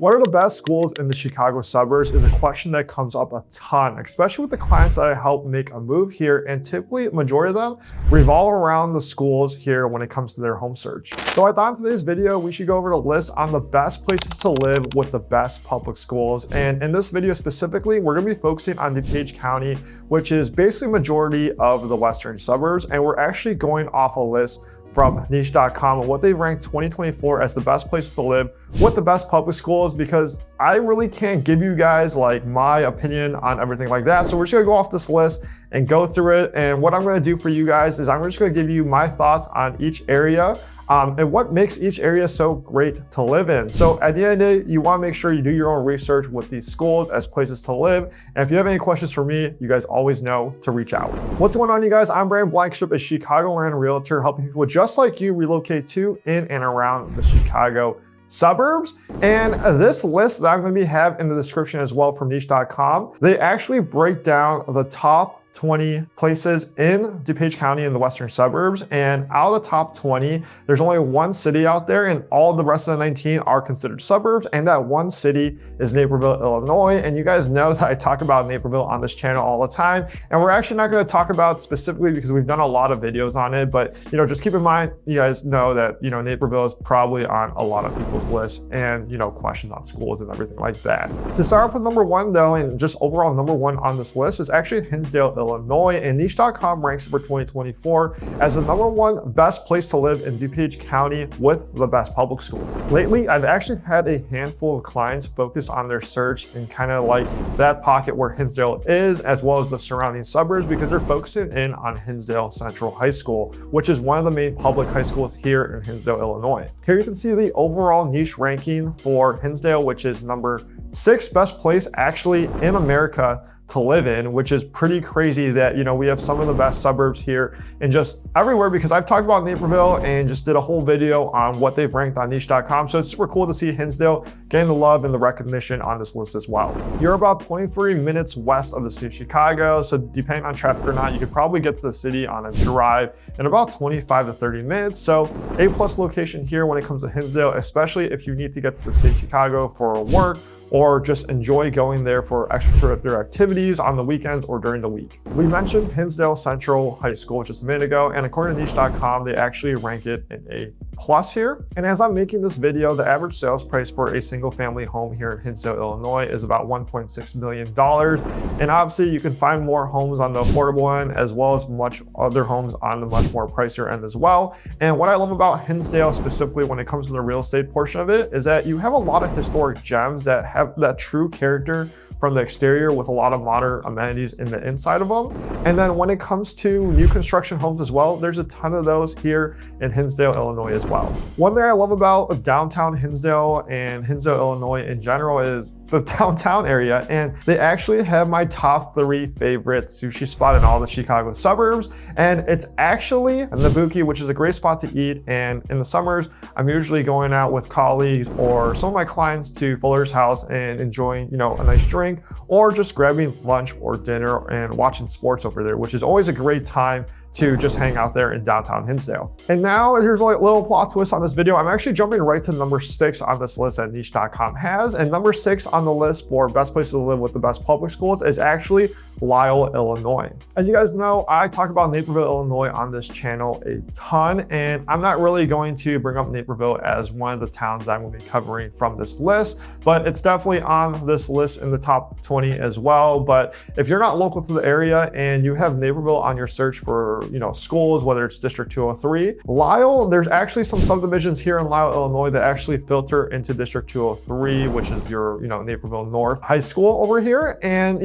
What are the best schools in the Chicago suburbs is a question that comes up a ton, especially with the clients that I help make a move here, and typically majority of them revolve around the schools here when it comes to their home search. So I thought in today's video, we should go over the list on the best places to live with the best public schools. And in this video specifically, we're gonna be focusing on DuPage County, which is basically majority of the western suburbs. And we're actually going off a list from niche.com and what they ranked 2024 as the best places to live with the best public schools, because I really can't give you guys like my opinion on everything like that. So we're just gonna go off this list and go through it. And what I'm gonna do for you guys is I'm just gonna give you my thoughts on each area and what makes each area so great to live in. So at the end of the day, you wanna make sure you do your own research with these schools as places to live. And if you have any questions for me, you guys always know to reach out. What's going on, you guys? I'm Brandon Blankenship, a Chicagoland realtor, helping people just like you relocate to, in, and around the Chicago suburbs. And this list that I'm going to have in the description as well from niche.com, they actually break down the top 20 places in DuPage County in the western suburbs. And out of the top 20, there's only one city out there, and all the rest of the 19 are considered suburbs. And that one city is Naperville, Illinois. And you guys know that I talk about Naperville on this channel all the time. And we're actually not going to talk about it specifically because we've done a lot of videos on it. But just keep in mind, you guys know that Naperville is probably on a lot of people's lists, and questions on schools and everything like that. To start off with number one though, and just overall number one on this list, is actually Hinsdale, Illinois, and niche.com ranks it for 2024 as the number one best place to live in DuPage County with the best public schools. Lately, I've actually had a handful of clients focus on their search in kind of like that pocket where Hinsdale is, as well as the surrounding suburbs, because they're focusing in on Hinsdale Central High School, which is one of the main public high schools here in Hinsdale, Illinois. Here you can see the overall niche ranking for Hinsdale, which is number 6 best place actually in America to live in, which is pretty crazy that we have some of the best suburbs here and just everywhere, because I've talked about Naperville and just did a whole video on what they've ranked on niche.com. So it's super cool to see Hinsdale getting the love and the recognition on this list as well. You're about 23 minutes west of the city of Chicago, so depending on traffic or not, you could probably get to the city on a drive in about 25 to 30 minutes. So A+ location here when it comes to Hinsdale, especially if you need to get to the city of Chicago for work or just enjoy going there for extracurricular activities on the weekends or during the week. We mentioned Hinsdale Central High School just a minute ago, and according to niche.com, they actually rank it in A+ here. And as I'm making this video, the average sales price for a single family home here in Hinsdale, Illinois is about $1.6 million. And obviously you can find more homes on the affordable end, as well as much other homes on the much more pricier end as well. And what I love about Hinsdale specifically when it comes to the real estate portion of it is that you have a lot of historic gems that have that true character from the exterior with a lot of modern amenities in the inside of them. And then when it comes to new construction homes as well, there's a ton of those here in Hinsdale, Illinois as well. One thing I love about downtown Hinsdale and Hinsdale, Illinois in general is the downtown area, and they actually have my top 3 favorite sushi spot in all the Chicago suburbs, and it's actually Nabuki, which is a great spot to eat. And in the summers, I'm usually going out with colleagues or some of my clients to Fuller's house and enjoying a nice drink, or just grabbing lunch or dinner and watching sports over there, which is always a great time to just hang out there in downtown Hinsdale. And now here's a little plot twist on this video. I'm actually jumping right to number 6 on this list that niche.com has. And number 6 on the list for best places to live with the best public schools is actually Lisle, Illinois. As you guys know, I talk about Naperville, Illinois on this channel a ton, and I'm not really going to bring up Naperville as one of the towns that I'm going to be covering from this list, but it's definitely on this list in the top 20 as well. But if you're not local to the area and you have Naperville on your search for schools, whether it's District 203, Lisle, there's actually some subdivisions here in Lisle, Illinois that actually filter into District 203, which is your Naperville North High School over here. And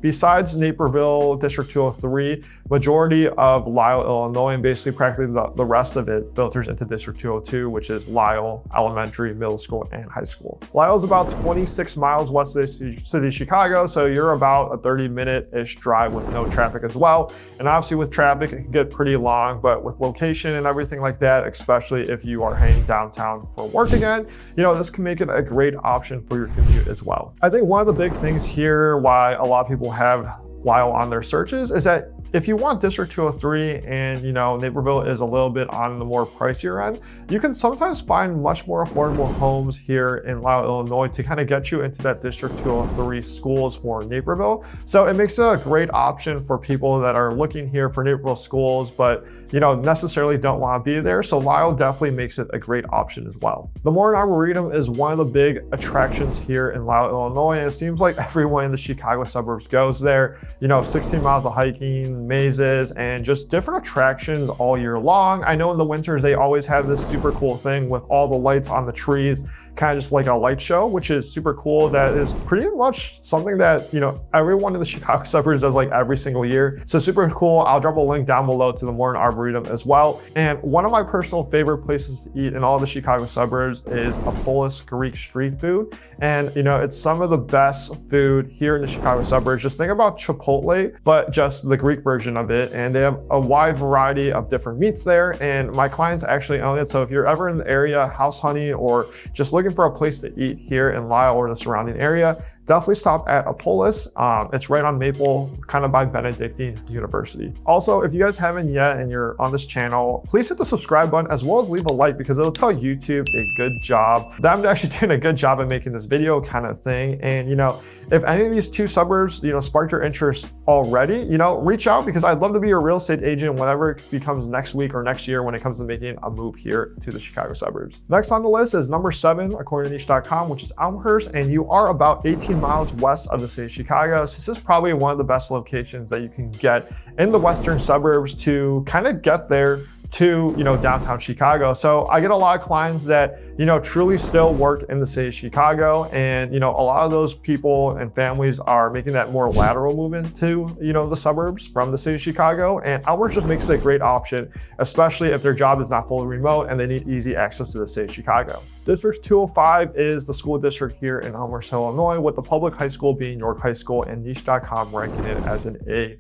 besides Naperville District 203, majority of Lisle, Illinois, and basically practically the rest of it filters into District 202, which is Lisle Elementary, Middle School, and High School. Lisle is about 26 miles west of the city of Chicago, so you're about a 30-minute-ish drive with no traffic as well. And obviously with traffic, it can get pretty long, but with location and everything like that, especially if you are heading downtown for work again, this can make it a great option for your commute as well. I think one of the big things here why a lot of people have Lisle on their searches is that if you want District 203 and Naperville is a little bit on the more pricier end, you can sometimes find much more affordable homes here in Lisle, Illinois to kind of get you into that District 203 schools for Naperville. So it makes it a great option for people that are looking here for Naperville schools, but necessarily don't want to be there. So Lisle definitely makes it a great option as well. The Morton Arboretum is one of the big attractions here in Lisle, Illinois, and it seems like everyone in the Chicago suburbs goes there. 16 miles of hiking, mazes, and just different attractions all year long. I know in the winters they always have this super cool thing with all the lights on the trees, kind of just like a light show, which is super cool. That is pretty much something that everyone in the Chicago suburbs does like every single year. So super cool. I'll drop a link down below to the Morton Arboretum as well. And one of my personal favorite places to eat in all the Chicago suburbs is a Polish Greek street food. And it's some of the best food here in the Chicago suburbs. Just think about Chipotle, but just the Greek version of it. And they have a wide variety of different meats there. And my clients actually own it. So if you're ever in the area house hunting or just looking for a place to eat here in Lisle or the surrounding area, definitely stop at Apollos. It's right on Maple, kind of by Benedictine University. Also, if you guys haven't yet and you're on this channel, please hit the subscribe button as well as leave a like, because it'll tell YouTube a good job that I'm actually doing a good job at making this video kind of thing. And if any of these two suburbs sparked your interest already, reach out, because I'd love to be your real estate agent whenever it becomes next week or next year when it comes to making a move here to the Chicago suburbs. Next on the list is number 7 according to niche.com, which is Elmhurst, and you are about 18 miles west of the city of Chicago. So this is probably one of the best locations that you can get in the western suburbs to kind of get there to downtown Chicago. So I get a lot of clients that truly still work in the city of Chicago, and a lot of those people and families are making that more lateral movement to the suburbs from the city of Chicago, and Elmhurst just makes it a great option, especially if their job is not fully remote and they need easy access to the city of Chicago. District 205 is the school district here in Elmhurst, Illinois, with the public high school being York High School and niche.com ranking it as an A+.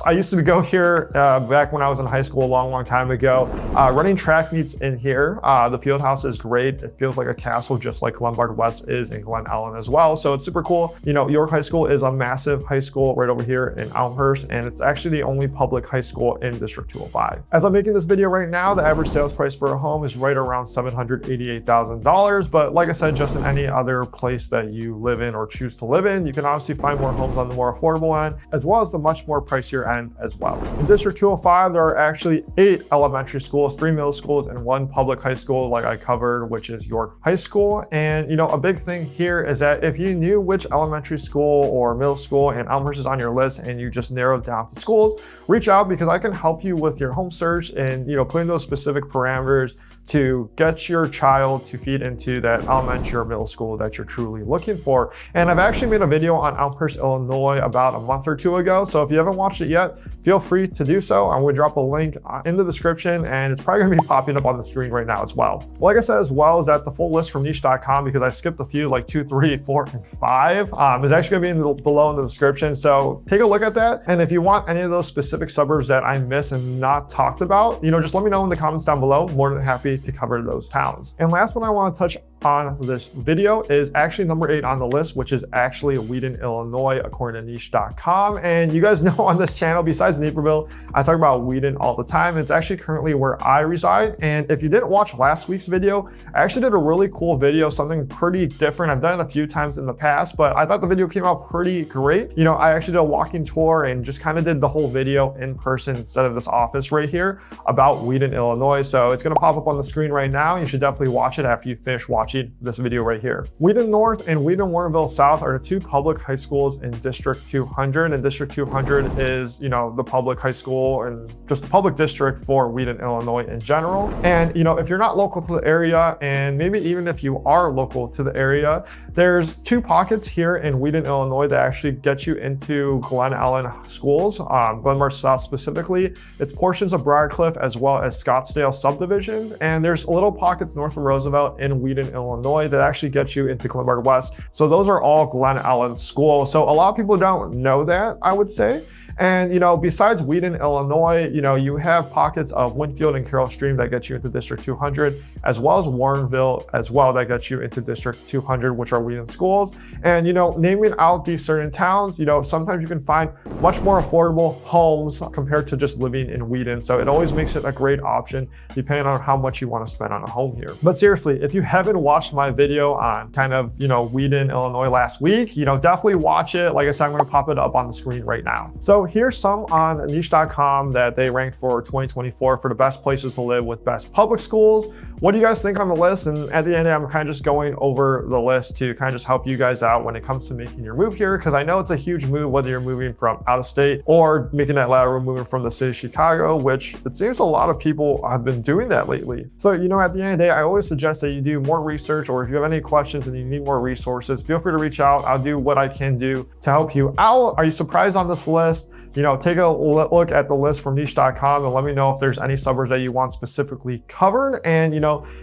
I used to go here back when I was in high school a long time ago. Running track meets in here. The field house is great. It feels like a castle, just like Lombard West is in Glen Ellen as well. So it's super cool. York High School is a massive high school right over here in Elmhurst, and it's actually the only public high school in District 205. As I'm making this video right now, the average sales price for a home is right around $788,000. But like I said, just in any other place that you live in or choose to live in, you can obviously find more homes on the more affordable end, as well as the much more pricier end as well. In District 205, there are actually 8 elementary schools, 3 middle schools, and 1 public high school, like I covered, which is York High School. And a big thing here is that if you knew which elementary school or middle school and Elmhurst is on your list and you just narrowed down to schools, reach out, because I can help you with your home search and putting those specific parameters to get your child to feed into that elementary or middle school that you're truly looking for. And I've actually made a video on Elmhurst, Illinois about a month or 2 ago. So if you haven't watched it yet, feel free to do so. I'm going to drop a link in the description, and it's probably going to be popping up on the screen right now as well. Like I said, as well as that, the full list from niche.com, because I skipped a few like 2, 3, 4, and 5, is actually going to be below in the description. So take a look at that. And if you want any of those specific suburbs that I missed and not talked about, just let me know in the comments down below. More than happy to cover those towns. And last one I want to touch on this video is actually number 8 on the list, which is actually Wheaton, Illinois, according to niche.com. And you guys know on this channel, besides Naperville, I talk about Wheaton all the time. It's actually currently where I reside. And if you didn't watch last week's video, I actually did a really cool video, something pretty different. I've done it a few times in the past, but I thought the video came out pretty great. I actually did a walking tour and just kind of did the whole video in person instead of this office right here about Wheaton, Illinois. So it's going to pop up on the screen right now. You should definitely watch it after you finish watching this video right here. Wheaton North and Wheaton Warrenville South are the 2 public high schools in District 200, and District 200 is, the public high school and just the public district for Wheaton, Illinois in general. And, if you're not local to the area, and maybe even if you are local to the area, there's 2 pockets here in Wheaton, Illinois that actually get you into Glen Ellen schools, Glenmar South specifically. It's portions of Briarcliff as well as Scottsdale subdivisions, and there's little pockets north of Roosevelt in Wheaton, Illinois that actually get you into Glenbard West. So those are all Glen Ellen schools. So a lot of people don't know that, I would say. And besides Wheaton, Illinois, you have pockets of Winfield and Carroll Stream that get you into District 200, as well as Warrenville as well that gets you into District 200, which are Wheaton schools. And naming out these certain towns, sometimes you can find much more affordable homes compared to just living in Wheaton. So it always makes it a great option depending on how much you want to spend on a home here. But seriously, if you haven't watched my video on kind of, Wheaton, Illinois last week, definitely watch it. Like I said, I'm going to pop it up on the screen right now. So here's some on niche.com that they ranked for 2024 for the best places to live with best public schools. What do you guys think on the list? And at the end, I'm kind of just going over the list to kind of just help you guys out when it comes to making your move here, because I know it's a huge move whether you're moving from out of state or making that lateral moving from the city of Chicago, which it seems a lot of people have been doing that lately. So, at the end of the day, I always suggest that you do more research, or if you have any questions and you need more resources, feel free to reach out. I'll do what I can do to help you out. Are you surprised on this list? Take a look at the list from niche.com and let me know if there's any suburbs that you want specifically covered. And,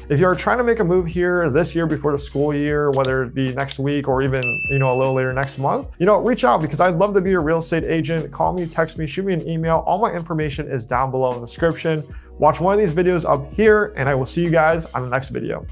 if you're trying to make a move here this year before the school year, whether it be next week or even, a little later next month, reach out, because I'd love to be your real estate agent. Call me, text me, shoot me an email. All my information is down below in the description. Watch one of these videos up here, and I will see you guys on the next video.